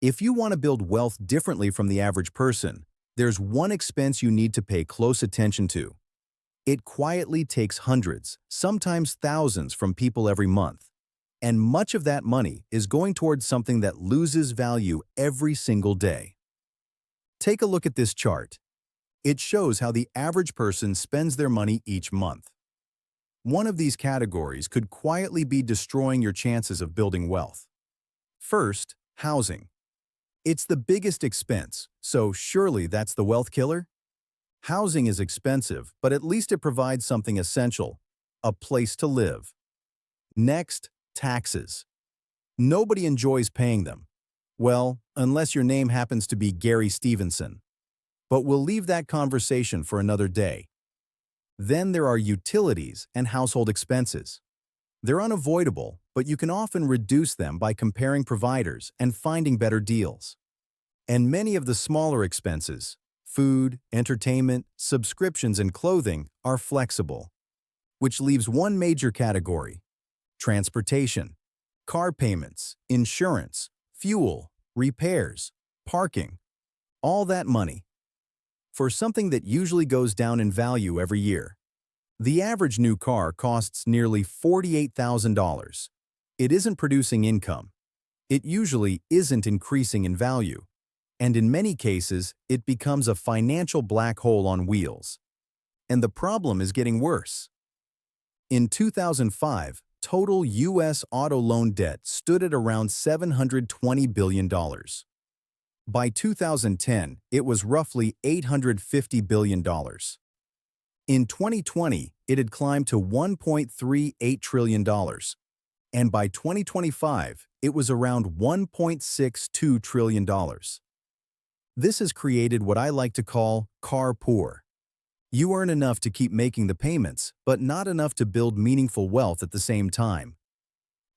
If you want to build wealth differently from the average person, there's one expense you need to pay close attention to. It quietly takes hundreds, sometimes thousands from people every month. And much of that money is going towards something that loses value every single day. Take a look at this chart. It shows how the average person spends their money each month. One of these categories could quietly be destroying your chances of building wealth. First, housing. It's the biggest expense, so surely that's the wealth killer? Housing is expensive, but at least it provides something essential, a place to live. Next, taxes. Nobody enjoys paying them. Well, unless your name happens to be Gary Stevenson. But we'll leave that conversation for another day. Then there are utilities and household expenses. They're unavoidable, but you can often reduce them by comparing providers and finding better deals. And many of the smaller expenses, food, entertainment, subscriptions, and clothing, are flexible. Which leaves one major category: transportation, car payments, insurance, fuel, repairs, parking, all that money. For something that usually goes down in value every year. The average new car costs nearly $48,000. It isn't producing income. It usually isn't increasing in value. And in many cases, it becomes a financial black hole on wheels. And the problem is getting worse. In 2005, total U.S. auto loan debt stood at around $720 billion. By 2010, it was roughly $850 billion. In 2020, it had climbed to $1.38 trillion. And by 2025, it was around $1.62 trillion. This has created what I like to call car poor. You earn enough to keep making the payments, but not enough to build meaningful wealth at the same time.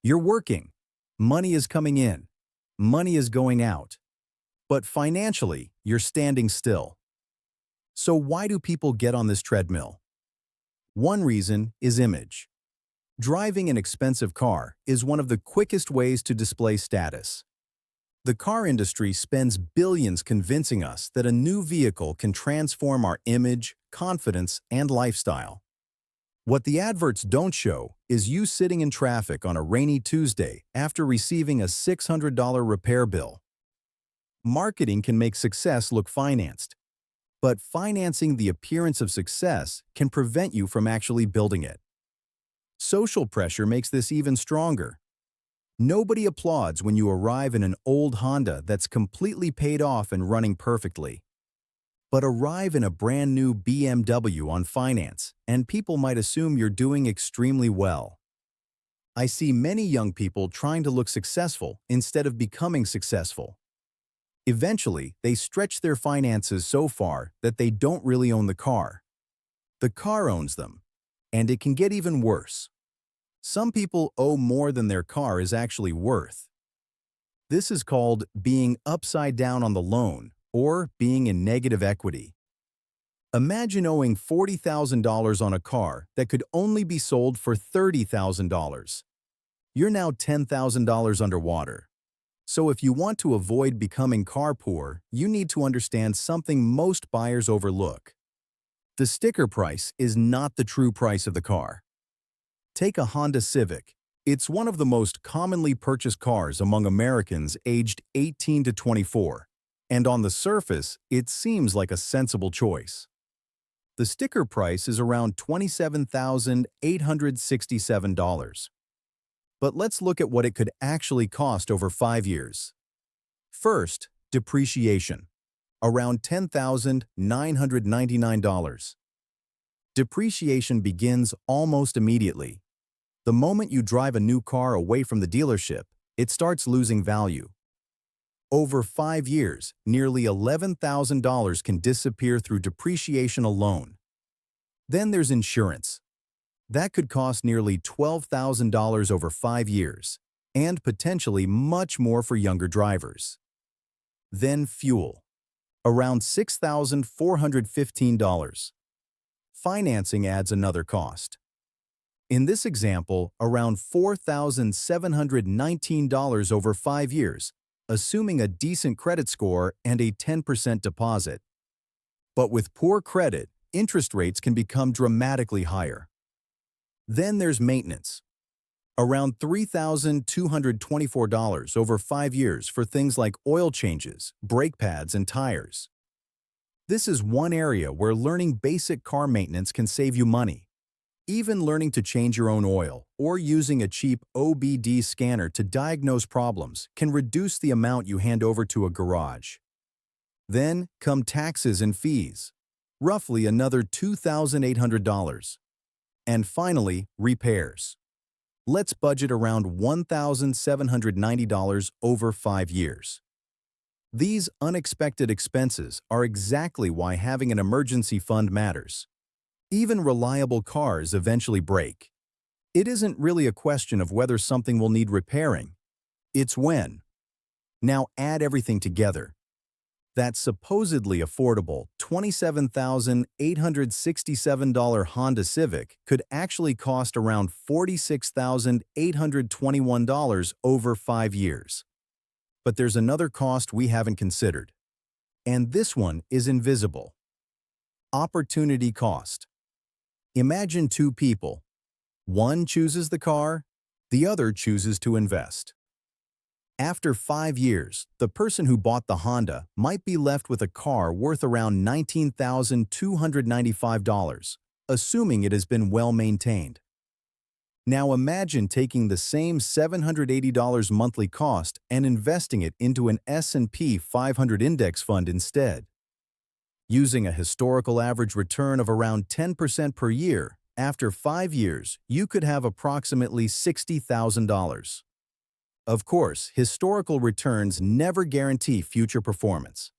You're working. Money is coming in. Money is going out. But financially, you're standing still. So why do people get on this treadmill? One reason is image. Driving an expensive car is one of the quickest ways to display status. The car industry spends billions convincing us that a new vehicle can transform our image, confidence, and lifestyle. What the adverts don't show is you sitting in traffic on a rainy Tuesday after receiving a $600 repair bill. Marketing can make success look financed, but financing the appearance of success can prevent you from actually building it. Social pressure makes this even stronger. Nobody applauds when you arrive in an old Honda that's completely paid off and running perfectly. But arrive in a brand new BMW on finance, and people might assume you're doing extremely well. I see many young people trying to look successful instead of becoming successful. Eventually, they stretch their finances so far that they don't really own the car. The car owns them, and it can get even worse. Some people owe more than their car is actually worth. This is called being upside down on the loan or being in negative equity. Imagine owing $40,000 on a car that could only be sold for $30,000. You're now $10,000 underwater. So if you want to avoid becoming car poor, you need to understand something most buyers overlook. The sticker price is not the true price of the car. Take a Honda Civic. It's one of the most commonly purchased cars among Americans aged 18 to 24, and on the surface, it seems like a sensible choice. The sticker price is around $27,867. But let's look at what it could actually cost over 5 years. First, depreciation, around $10,999. Depreciation begins almost immediately. The moment you drive a new car away from the dealership, it starts losing value. Over 5 years, nearly $11,000 can disappear through depreciation alone. Then there's insurance. That could cost nearly $12,000 over 5 years, and potentially much more for younger drivers. Then fuel, around $6,415. Financing adds another cost. In this example, around $4,719 over 5 years, assuming a decent credit score and a 10% deposit. But with poor credit, interest rates can become dramatically higher. Then there's maintenance. Around $3,224 over 5 years for things like oil changes, brake pads, and tires. This is one area where learning basic car maintenance can save you money. Even learning to change your own oil or using a cheap OBD scanner to diagnose problems can reduce the amount you hand over to a garage. Then come taxes and fees, roughly another $2,800. And finally, repairs. Let's budget around $1,790 over 5 years. These unexpected expenses are exactly why having an emergency fund matters. Even reliable cars eventually break. It isn't really a question of whether something will need repairing. It's when. Now add everything together. That supposedly affordable $27,867 Honda Civic could actually cost around $46,821 over 5 years. But there's another cost we haven't considered. And this one is invisible. Opportunity cost. Imagine two people. One chooses the car, the other chooses to invest. After 5 years, the person who bought the Honda might be left with a car worth around $19,295, assuming it has been well maintained. Now imagine taking the same $780 monthly cost and investing it into an S&P 500 index fund instead. Using a historical average return of around 10% per year, after 5 years, you could have approximately $60,000. Of course, historical returns never guarantee future performance.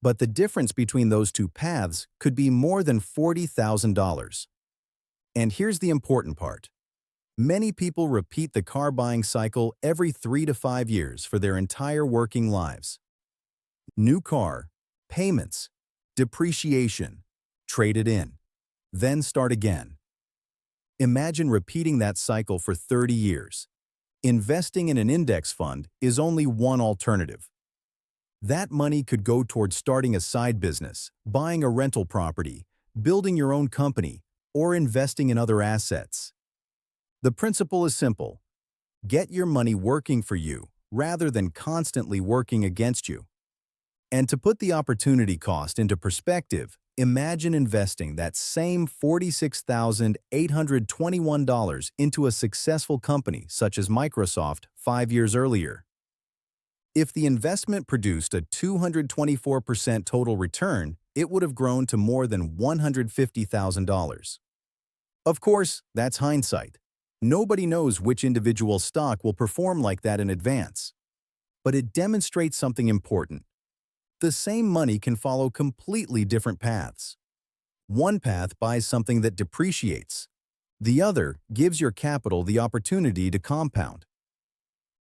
But the difference between those two paths could be more than $40,000. And here's the important part. Many people repeat the car buying cycle every 3 to 5 years for their entire working lives. New car, payments, depreciation, trade it in, then start again. Imagine repeating that cycle for 30 years. Investing in an index fund is only one alternative. That money could go towards starting a side business, buying a rental property, building your own company, or investing in other assets. The principle is simple. Get your money working for you rather than constantly working against you. And to put the opportunity cost into perspective, imagine investing that same $46,821 into a successful company such as Microsoft 5 years earlier. If the investment produced a 224% total return, it would have grown to more than $150,000. Of course, that's hindsight. Nobody knows which individual stock will perform like that in advance. But it demonstrates something important. The same money can follow completely different paths. One path buys something that depreciates. The other gives your capital the opportunity to compound.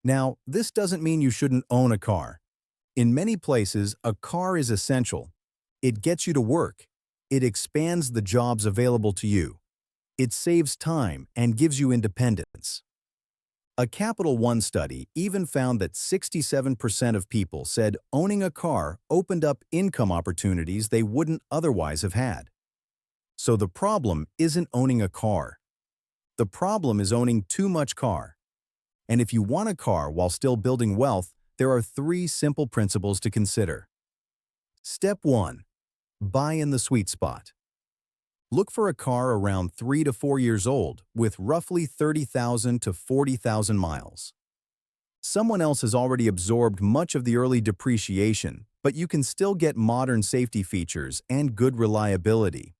Now, this doesn't mean you shouldn't own a car. In many places, a car is essential. It gets you to work. It expands the jobs available to you. It saves time and gives you independence. A Capital One study even found that 67% of people said owning a car opened up income opportunities they wouldn't otherwise have had. So the problem isn't owning a car. The problem is owning too much car. And if you want a car while still building wealth, there are 3 simple principles to consider. Step 1. Buy in the sweet spot. Look for a car around 3 to 4 years old with roughly 30,000 to 40,000 miles. Someone else has already absorbed much of the early depreciation, but you can still get modern safety features and good reliability.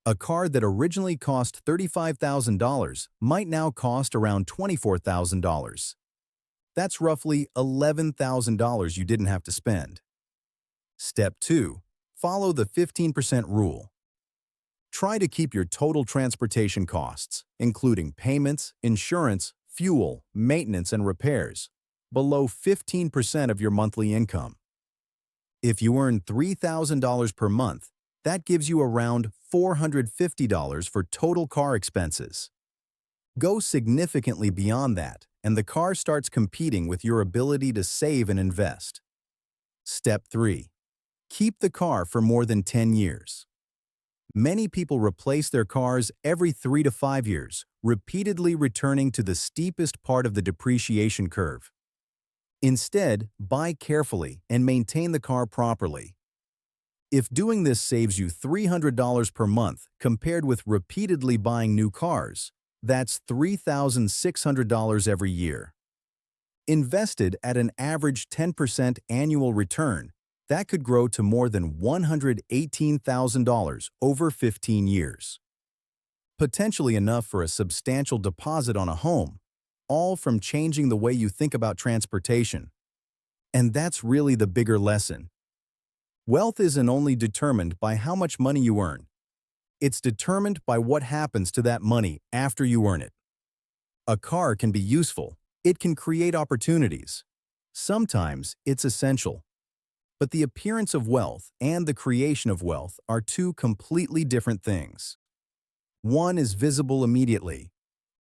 A car that originally cost $35,000 might now cost around $24,000. That's roughly $11,000 you didn't have to spend. Step 2. Follow the 15% rule. Try to keep your total transportation costs, including payments, insurance, fuel, maintenance, and repairs, below 15% of your monthly income. If you earn $3,000 per month, that gives you around $450 for total car expenses. Go significantly beyond that, and the car starts competing with your ability to save and invest. Step 3. Keep the car for more than 10 years. Many people replace their cars every 3 to 5 years, repeatedly returning to the steepest part of the depreciation curve. Instead, buy carefully and maintain the car properly. If doing this saves you $300 per month compared with repeatedly buying new cars, that's $3,600 every year. Invested at an average 10% annual return, that could grow to more than $118,000 over 15 years. Potentially enough for a substantial deposit on a home, all from changing the way you think about transportation. And that's really the bigger lesson. Wealth isn't only determined by how much money you earn. It's determined by what happens to that money after you earn it. A car can be useful. It can create opportunities. Sometimes it's essential. But the appearance of wealth and the creation of wealth are two completely different things. One is visible immediately.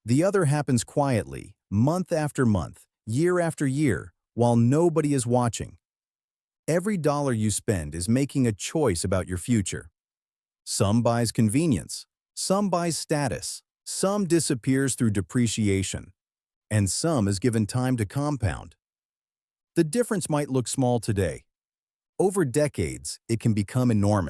The other happens quietly, month after month, year after year, while nobody is watching. Every dollar you spend is making a choice about your future. Some buys convenience, some buys status, some disappears through depreciation, and some is given time to compound. The difference might look small today. Over decades, it can become enormous.